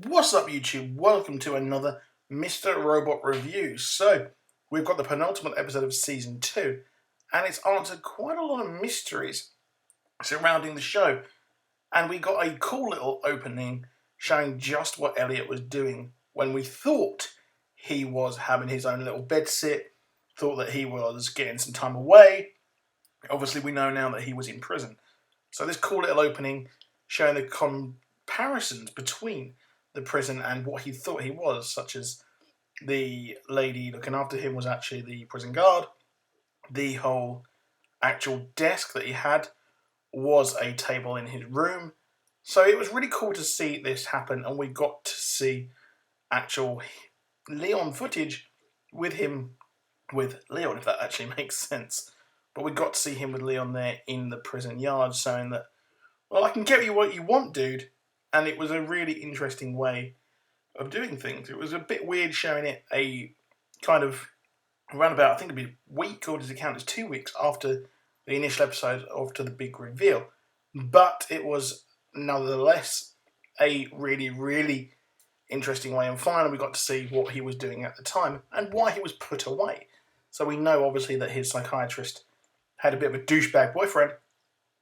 What's up, YouTube? Welcome to another Mr. Robot review. So, we've got the penultimate episode of Season 2, and it's answered quite a lot of mysteries surrounding the show. And we got a cool little opening showing just what Elliot was doing when we thought he was having his own little bed sit, thought that he was getting some time away. Obviously, we know now that he was in prison. So, this cool little opening showing the comparisons between the prison and what he thought he was, such as the lady looking after him was actually the prison guard. The whole actual desk that he had was a table in his room. So it was really cool to see this happen, and we got to see actual Leon footage with him, with Leon, if that actually makes sense. But we got to see him with Leon there in the prison yard, saying that, well, I can get you what you want, dude. And it was a really interesting way of doing things. It was a bit weird showing it a kind of around about, I think it'd be a week, or does it count as 2 weeks after the initial episode after the big reveal. But it was nonetheless a really, really interesting way. And finally, we got to see what he was doing at the time and why he was put away. So we know, obviously, that his psychiatrist had a bit of a douchebag boyfriend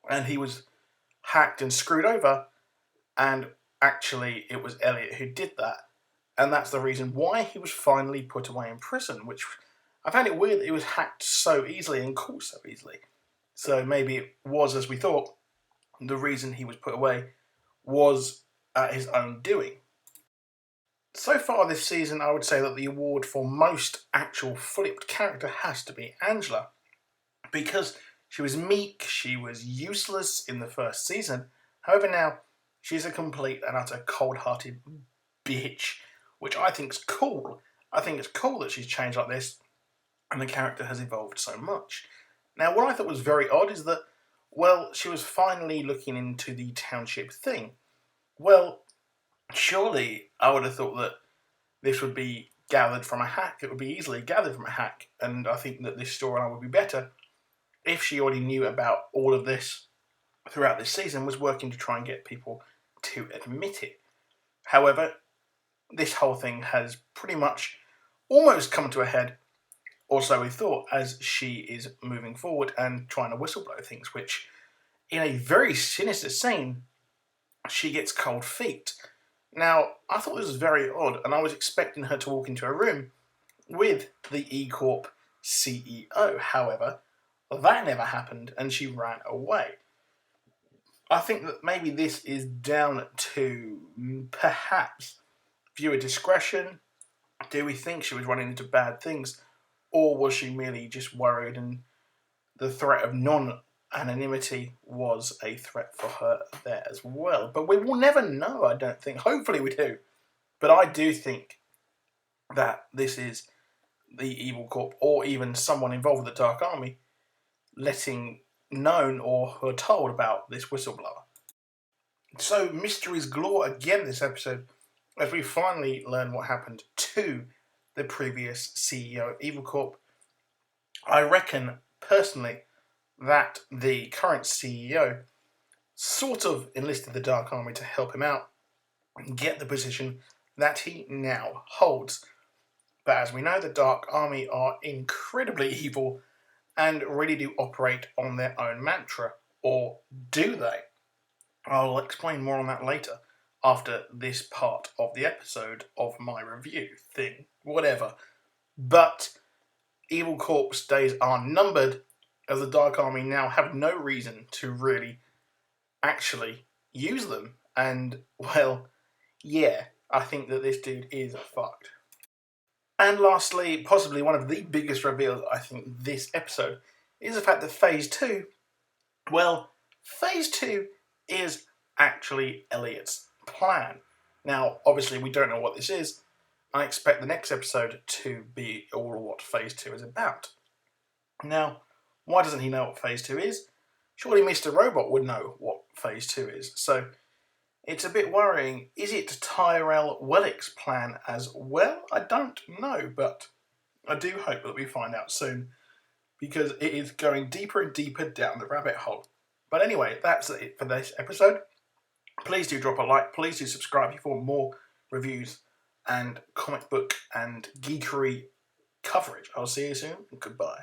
and he was hacked and screwed over. And actually, it was Elliot who did that. And that's the reason why he was finally put away in prison, which I found it weird that he was hacked so easily and caught so easily. So maybe it was, as we thought, the reason he was put away was at his own doing. So far this season, I would say that the award for most actual flipped character has to be Angela. Because she was meek, she was useless in the first season. However, now she's a complete and utter cold-hearted bitch, which I think is cool. I think it's cool that she's changed like this and the character has evolved so much. Now, what I thought was very odd is that, well, she was finally looking into the township thing. Well, surely I would have thought that this would be gathered from a hack. It would be easily gathered from a hack, and I think that this storyline would be better if she already knew about all of this throughout this season, was working to try and get people to admit it. However, this whole thing has pretty much almost come to a head, or so we thought, as she is moving forward and trying to whistleblow things, which, in a very sinister scene, she gets cold feet. Now, I thought this was very odd, and I was expecting her to walk into a room with the E Corp CEO. However, that never happened, and she ran away. I think that maybe this is down to perhaps viewer discretion. Do we think she was running into bad things? Or was she merely just worried and the threat of non-anonymity was a threat for her there as well? But we will never know, I don't think. Hopefully we do. But I do think that this is the Evil Corp, or even someone involved with the Dark Army, letting known or her told about this whistleblower. So mysteries galore again this episode, as we finally learn what happened to the previous CEO of Evil Corp. I reckon, personally, that the current CEO sort of enlisted the Dark Army to help him out and get the position that he now holds. But as we know, the Dark Army are incredibly evil and really do operate on their own mantra. Or do they? I'll explain more on that later, after this part of the episode of my review thing, whatever. But Evil Corp's days are numbered, as the Dark Army now have no reason to really actually use them. And, well, yeah, I think that this dude is fucked. And lastly, possibly one of the biggest reveals, I think, this episode, is the fact that Phase 2, well, Phase 2 is actually Elliot's plan. Now, obviously, we don't know what this is. I expect the next episode to be all what Phase 2 is about. Now, why doesn't he know what Phase 2 is? Surely Mr. Robot would know what Phase 2 is. So, it's a bit worrying. Is it Tyrell Wellick's plan as well? I don't know, but I do hope that we find out soon, because it is going deeper and deeper down the rabbit hole. But anyway, that's it for this episode. Please do drop a like. Please do subscribe if you want more reviews and comic book and geekery coverage. I'll see you soon, and goodbye.